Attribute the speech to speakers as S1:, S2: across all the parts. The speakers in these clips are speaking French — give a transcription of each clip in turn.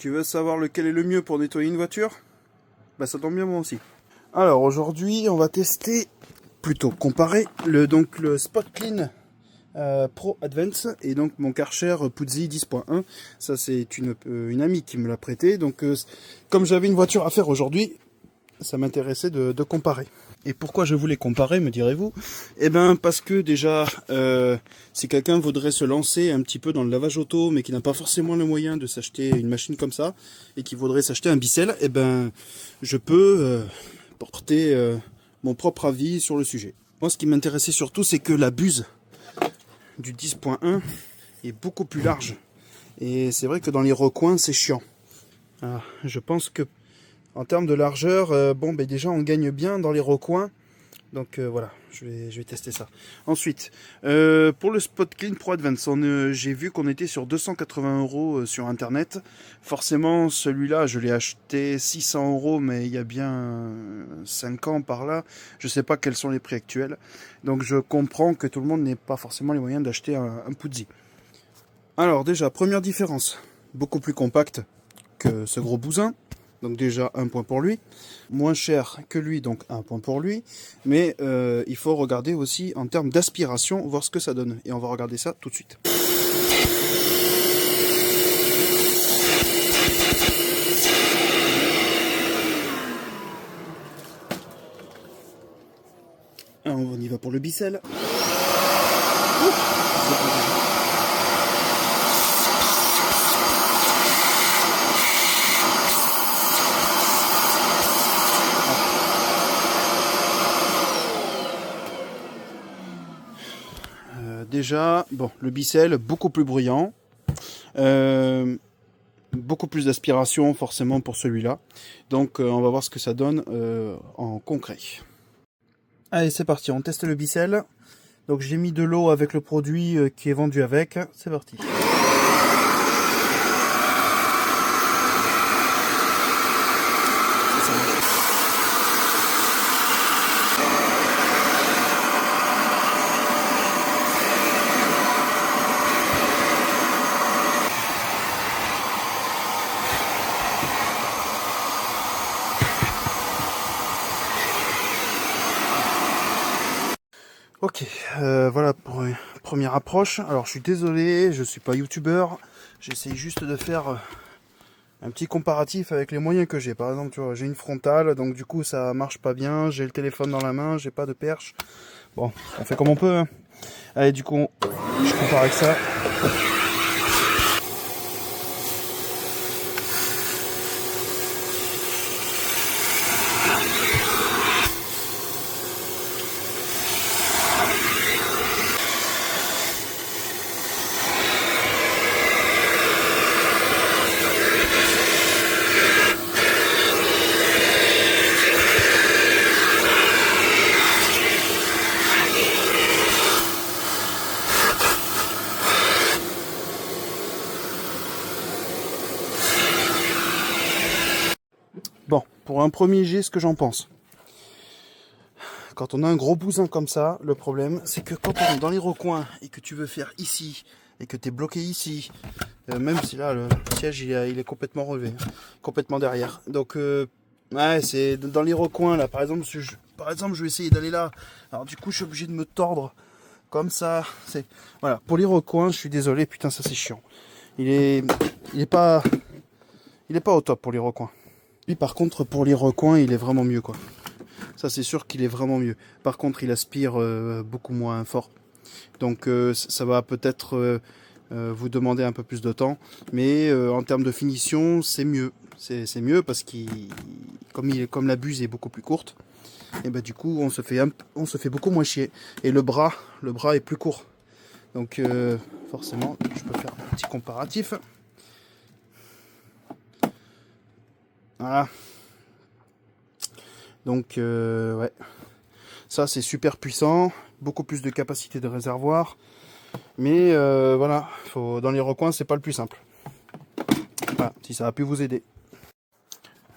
S1: Tu veux savoir lequel est le mieux pour nettoyer une voiture? Bah ça tombe bien moi aussi. Alors aujourd'hui on va tester, plutôt comparer, le Spot Clean Pro Advance et donc mon Karcher Puzzi 10.1. Ça c'est une amie qui me l'a prêté. Donc comme j'avais une voiture à faire aujourd'hui, ça m'intéressait de comparer. Et pourquoi je voulais comparer, me direz-vous? Eh ben parce que déjà, si quelqu'un voudrait se lancer un petit peu dans le lavage auto, mais qui n'a pas forcément le moyen de s'acheter une machine comme ça, et qui voudrait s'acheter un Bicelle, eh ben je peux porter mon propre avis sur le sujet. Moi, ce qui m'intéressait surtout, c'est que la buse du 10.1 est beaucoup plus large. Et c'est vrai que dans les recoins, c'est chiant. Alors, je pense que en termes de largeur, bon, ben déjà on gagne bien dans les recoins. Donc voilà, je vais tester ça. Ensuite, pour le Spot Clean Pro Advance, j'ai vu qu'on était sur 280 € sur internet. Forcément, celui-là, je l'ai acheté 600 €, mais il y a bien 5 ans par là. Je sais pas quels sont les prix actuels. Donc je comprends que tout le monde n'ait pas forcément les moyens d'acheter un Puzzi. Alors déjà, première différence, beaucoup plus compact que ce gros bousin. Donc déjà un point pour lui, moins cher que lui, donc un point pour lui. Mais il faut regarder aussi en termes d'aspiration, voir ce que ça donne. Et on va regarder ça tout de suite. Alors, on y va pour le Bicelle. Déjà, bon, le Bicelle, beaucoup plus bruyant. Beaucoup plus d'aspiration forcément pour celui-là. Donc on va voir ce que ça donne en concret. Allez, c'est parti, on teste le Bicelle. Donc j'ai mis de l'eau avec le produit qui est vendu avec. C'est parti. Ok, voilà pour une première approche. Alors je suis désolé, je suis pas youtubeur. J'essaye juste de faire un petit comparatif avec les moyens que j'ai. Par exemple, tu vois, j'ai une frontale, donc du coup ça marche pas bien. J'ai le téléphone dans la main, j'ai pas de perche. Bon, on fait comme on peut. Hein. Allez, du coup, je compare avec ça. Bon, pour un premier jet, ce que j'en pense. Quand on a un gros bousin comme ça, le problème, c'est que quand on est dans les recoins et que tu veux faire ici, et que tu es bloqué ici, même si là, le siège, il est complètement relevé, complètement derrière. Donc, ouais, c'est dans les recoins, là, par exemple, je vais essayer d'aller là. Alors, du coup, je suis obligé de me tordre comme ça. Voilà, pour les recoins, je suis désolé, putain, ça, c'est chiant. Il est pas au top pour les recoins. Lui, par contre, pour les recoins, il est vraiment mieux, quoi. Ça, c'est sûr qu'il est vraiment mieux. Par contre, il aspire beaucoup moins fort. Donc, ça va peut-être vous demander un peu plus de temps. Mais en termes de finition, c'est mieux. C'est mieux parce comme la buse est beaucoup plus courte, et ben du coup, on se fait beaucoup moins chier. Et le bras est plus court. Donc, forcément, je peux faire un petit comparatif. Voilà. Donc ouais, ça c'est super puissant, beaucoup plus de capacité de réservoir, mais voilà, dans les recoins c'est pas le plus simple. Voilà, si ça a pu vous aider.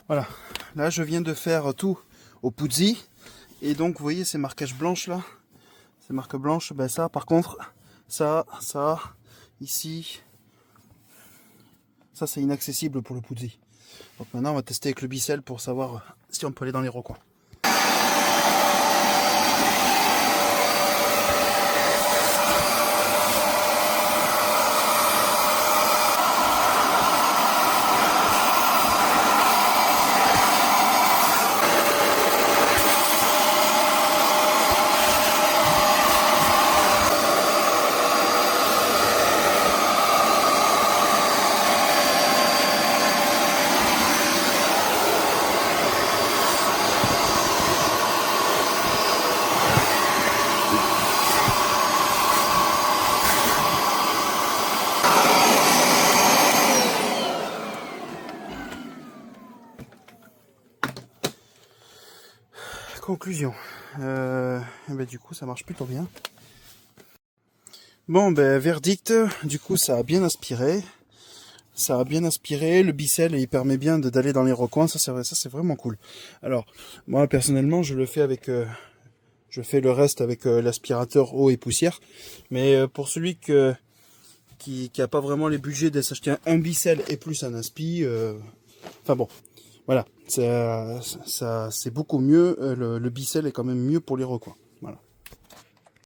S1: Voilà, là je viens de faire tout au Puzzi, et donc vous voyez ces marquages blanches là, ces marques blanches, ben ça par contre, ça, ici, Ça, c'est inaccessible pour le Puzzi. Donc maintenant, on va tester avec le Bissell pour savoir si on peut aller dans les recoins. Conclusion. Ben, du coup, ça marche plutôt bien. Bon, ben, verdict. Du coup, ça a bien aspiré. Ça a bien aspiré. Le Bissell, il permet bien d'aller dans les recoins. Ça, c'est vraiment cool. Alors, moi, personnellement, je le fais avec... je fais le reste avec l'aspirateur eau et poussière. Mais pour celui qui a pas vraiment les budgets de s'acheter un Bissell et plus un aspi... Enfin bon, voilà, c'est beaucoup mieux, le Bissell est quand même mieux pour les recoins.